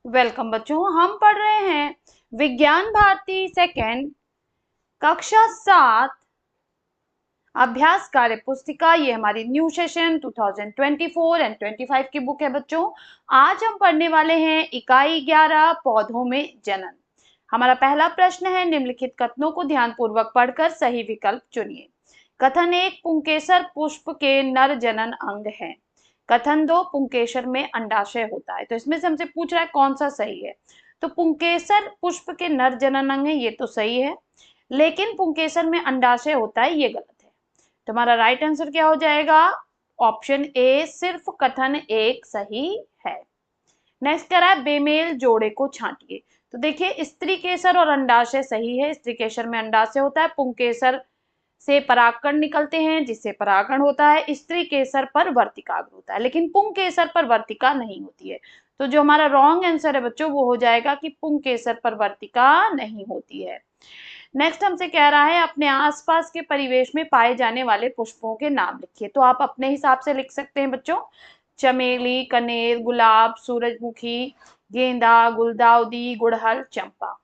Welcome बच्चों, हम पढ़ रहे हैं विज्ञान भारती सेकेंड कक्षा 7 अभ्यास कार्य पुस्तिका। ये हमारी न्यू सेशन 2024 एंड 25 की बुक है बच्चों। आज हम पढ़ने वाले हैं इकाई 11 पौधों में जनन। हमारा पहला प्रश्न है, निम्नलिखित कथनों को ध्यानपूर्वक पढ़कर सही विकल्प चुनिए। कथन 1, पुंकेसर पुष्प के नर जनन अंग है। कथन 2, पुंकेसर में अंडाशय होता है। तो इसमें से हमसे पूछ रहा है कौन सा सही है। तो पुंकेसर पुष्प के नर जनन अंग है, ये तो सही है, लेकिन पुंकेसर में अंडाशय होता है, ये गलत है। तो हमारा राइट आंसर क्या हो जाएगा? ऑप्शन ए, सिर्फ कथन 1 सही है। नेक्स्ट कह रहा है, बेमेल जोड़े को छांटिए। तो देखिए, स्त्री केसर और अंडाशय सही है। स्त्री केसर में अंडाशय होता है, पुंकेसर से परागकण निकलते हैं जिससे परागण होता है। स्त्री केसर पर वर्तिकाग्र होता है, लेकिन पुंकेसर पर वर्तिका नहीं होती है। तो जो हमारा रॉन्ग आंसर है बच्चों वो हो जाएगा कि पुंकेसर पर वर्तिका नहीं होती है। नेक्स्ट हमसे कह रहा है, अपने आसपास के परिवेश में पाए जाने वाले पुष्पों के नाम लिखिए। तो आप अपने हिसाब से लिख सकते हैं बच्चों, चमेली, कनेर, गुलाब, सूरजमुखी, गेंदा, गुलदाउदी, गुड़हल, चंपा।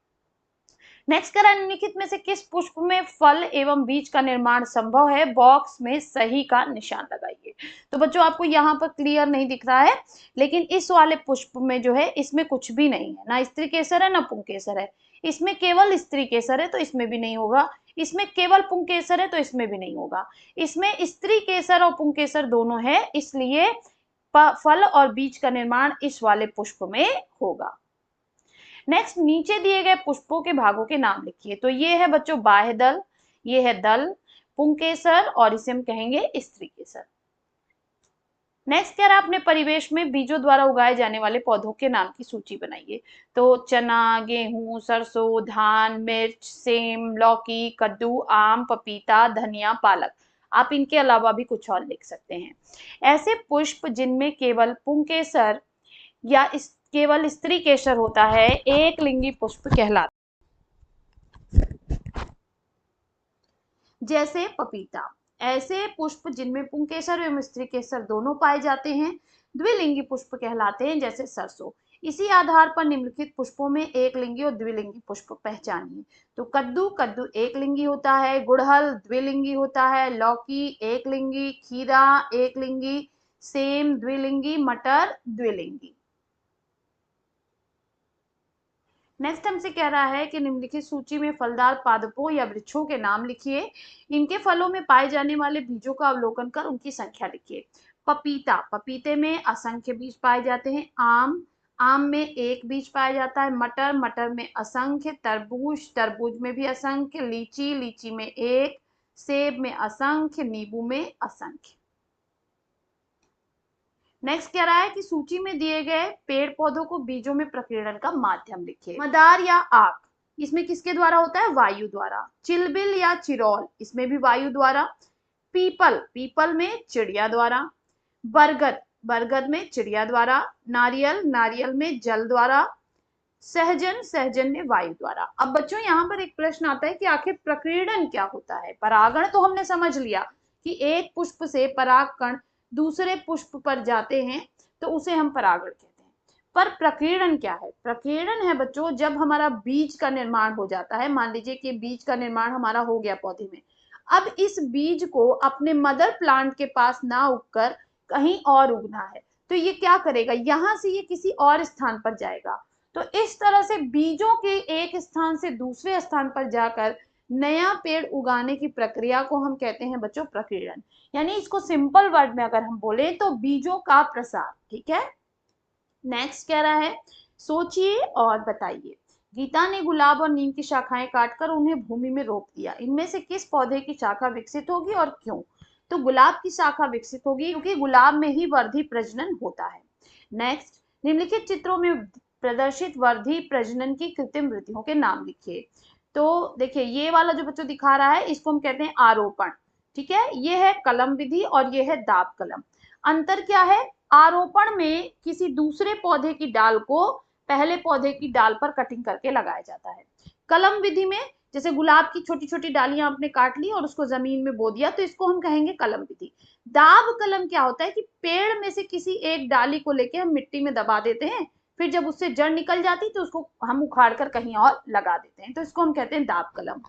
नेक्स्ट करा, निम्नलिखित में से किस पुष्प में फल एवं बीज का निर्माण संभव है? बॉक्स में सही का निशान लगाइए। तो बच्चों आपको यहाँ पर क्लियर नहीं दिख रहा है, लेकिन इस वाले पुष्प में जो है इसमें कुछ भी नहीं है, ना स्त्री केसर है ना पुंकेसर है। इसमें केवल स्त्री केसर है तो इसमें भी नहीं होगा, इसमें केवल पुंकेसर है तो इसमें भी नहीं होगा। इसमें स्त्री केसर और पुंकेसर दोनों है, इसलिए फल और बीज का निर्माण इस वाले पुष्प में होगा। नेक्स्ट, नीचे दिए गए पुष्पों के भागों के नाम लिखिए। तो ये है बच्चों बाह्य दल, ये है दल, पुंकेसर और इसे हम कहेंगे स्त्री केसर। नेक्स्ट कह रहा है, अपने परिवेश में बीजों द्वारा उगाए जाने वाले पौधों के नाम की सूची बनाइए। तो चना, गेहूं, सरसों, धान, मिर्च, सेम, लौकी, कद्दू, आम, पपीता, धनिया, पालक। आप इनके अलावा भी कुछ और लिख सकते हैं। ऐसे पुष्प जिनमें केवल पुंकेसर या केवल स्त्री केसर होता है एक लिंगी पुष्प कहलाता है, जैसे पपीता। ऐसे पुष्प जिनमें पुंकेसर एवं स्त्री केसर दोनों पाए जाते हैं द्विलिंगी पुष्प कहलाते हैं, जैसे सरसों। इसी आधार पर निम्नलिखित पुष्पों में एक लिंगी और द्विलिंगी पुष्प पहचानिए। तो कद्दू, कद्दू एक लिंगी होता है, गुड़हल द्विलिंगी होता है, लौकी एक लिंगी, खीरा एक लिंगी, सेम द्विलिंगी, मटर द्विलिंगी। नेक्स्ट हमसे कह रहा है कि निम्नलिखित सूची में फलदार पादपों या वृक्षों के नाम लिखिए। इनके फलों में पाए जाने वाले बीजों का अवलोकन कर उनकी संख्या लिखिए। पपीता, पपीते में असंख्य बीज पाए जाते हैं। आम, आम में एक बीज पाया जाता है। मटर, मटर में असंख्य। तरबूज, तरबूज में भी असंख्य। लीची, लीची में एक। सेब में असंख्य। नींबू में असंख्य। नेक्स्ट कह रहा है कि सूची में दिए गए पेड़ पौधों को बीजों में प्रकीर्णन का माध्यम लिखिए। मदार या आक, इसमें किसके द्वारा होता है? वायु द्वारा। चिलबिल या चिरौल, इसमें भी वायु द्वारा। पीपल, पीपल में चिड़िया द्वारा। बरगद, बरगद में चिड़िया द्वारा। नारियल, नारियल में जल द्वारा। सहजन, सहजन में वायु द्वारा। अब बच्चों यहाँ पर एक प्रश्न आता है कि आखिर प्रकीर्णन क्या होता है? परागण तो हमने समझ लिया कि एक पुष्प से परागकण दूसरे पुष्प पर जाते हैं तो उसे हम परागण कहते हैं। पर प्रकीर्णन क्या है? प्रकीर्णन है बच्चों जब हमारा बीज का निर्माण हो जाता है। मान लीजिए कि बीज का निर्माण हमारा हो गया पौधे में, अब इस बीज को अपने मदर प्लांट के पास ना उगकर कहीं और उगना है, तो ये क्या करेगा? यहां से ये किसी और स्थान पर जाएगा। तो इस तरह से बीजों के एक स्थान से दूसरे स्थान पर जाकर नया पेड़ उगाने की प्रक्रिया को हम कहते हैं बच्चों प्रकीर्णन। यानी इसको सिंपल वर्ड में अगर हम बोले तो बीजों का प्रसार। ठीक है। नेक्स्ट कह रहा है, सोचिए और बताइए। गीता ने गुलाब और नीम की शाखाएं काटकर उन्हें भूमि में रोप दिया। इनमें से किस पौधे की शाखा विकसित होगी और क्यों? तो गुलाब की शाखा विकसित होगी क्योंकि गुलाब में ही वर्धी प्रजनन होता है। नेक्स्ट, निम्नलिखित चित्रों में प्रदर्शित वर्धी प्रजनन की कृत्रिम वृद्धियों के नाम लिखिए। तो देखिए, ये वाला जो बच्चों दिखा रहा है इसको हम कहते हैं आरोपण। ठीक है, ये है कलम विधि और ये है दाब कलम। अंतर क्या है? आरोपण में किसी दूसरे पौधे की डाल को पहले पौधे की डाल पर कटिंग करके लगाया जाता है। कलम विधि में जैसे गुलाब की छोटी छोटी डालियां आपने काट ली और उसको जमीन में बो दिया, तो इसको हम कहेंगे कलम विधि। दाब कलम क्या होता है कि पेड़ में से किसी एक डाली को लेके हम मिट्टी में दबा देते हैं, फिर जब उससे जड़ निकल जाती तो उसको हम उखाड़ कर कहीं और लगा देते हैं, तो इसको हम कहते हैं दाब कलम।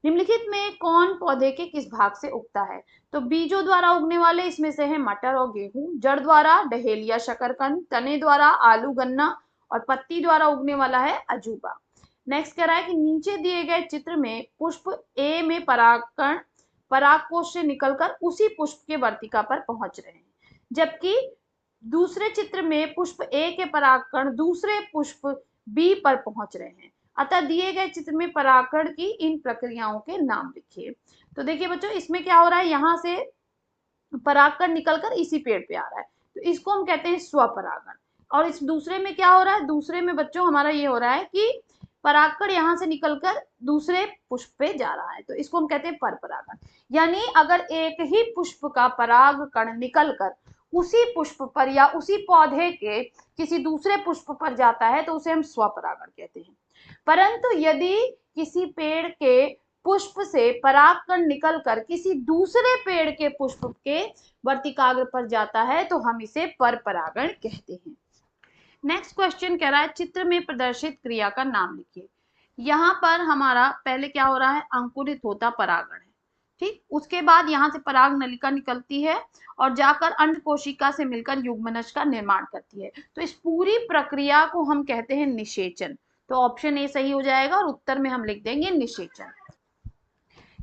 निम्नलिखित में कौन पौधे के किस भाग से उगता है? तो बीजों द्वारा उगने वाले इसमें से है मटर और गेहूं, जड़ द्वारा डहेलिया शकरकंद, तने द्वारा आलू गन्ना और पत्ती द्वारा उगने वाला है अजूबा। नेक्स्ट कह रहा है कि नीचे दिए गए चित्र में पुष्प ए में परागकण परागकोश से निकलकर उसी पुष्प के वर्तिका पर पहुंच रहे हैं, जबकि दूसरे चित्र में पुष्प ए के परागकण दूसरे पुष्प बी पर पहुंच रहे हैं। अतः दिए गए चित्र में परागकण की इन प्रक्रियाओं के नाम लिखिए। तो देखिए बच्चों, इसमें क्या हो रहा है, यहाँ से परागकण निकलकर इसी पेड़ पे आ रहा है, तो इसको हम कहते हैं स्वपरागण। और इस दूसरे में क्या हो रहा है, दूसरे में बच्चों हमारा ये हो रहा है कि परागकण यहाँ से निकलकर दूसरे पुष्प पे जा रहा है, तो इसको हम कहते हैं परपरागण। यानी अगर एक ही पुष्प का परागकण निकलकर उसी पुष्प पर या उसी पौधे के किसी दूसरे पुष्प पर जाता है तो उसे हम स्वपरागण कहते हैं। परंतु यदि किसी पेड़ के पुष्प से परागकण निकलकर किसी दूसरे पेड़ के पुष्प के वर्तिकाग्र पर जाता है तो हम इसे परपरागण कहते हैं। नेक्स्ट क्वेश्चन कह रहा है चित्र में प्रदर्शित क्रिया का नाम लिखिए। यहाँ पर हमारा पहले क्या हो रहा है, अंकुरित होता परागण है, ठीक, उसके बाद यहाँ से पराग नलिका निकलती है और जाकर अंड कोशिका से मिलकर युग्मनज का निर्माण करती है, तो इस पूरी प्रक्रिया को हम कहते हैं निषेचन। तो ऑप्शन ए सही हो जाएगा और उत्तर में हम लिख देंगे निषेचन।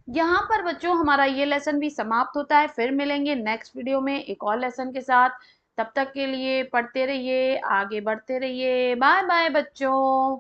यहाँ पर बच्चों हमारा ये लेसन भी समाप्त होता है, फिर मिलेंगे नेक्स्ट वीडियो में एक और लेसन के साथ। तब तक के लिए पढ़ते रहिए, आगे बढ़ते रहिए। बाय बाय बच्चों।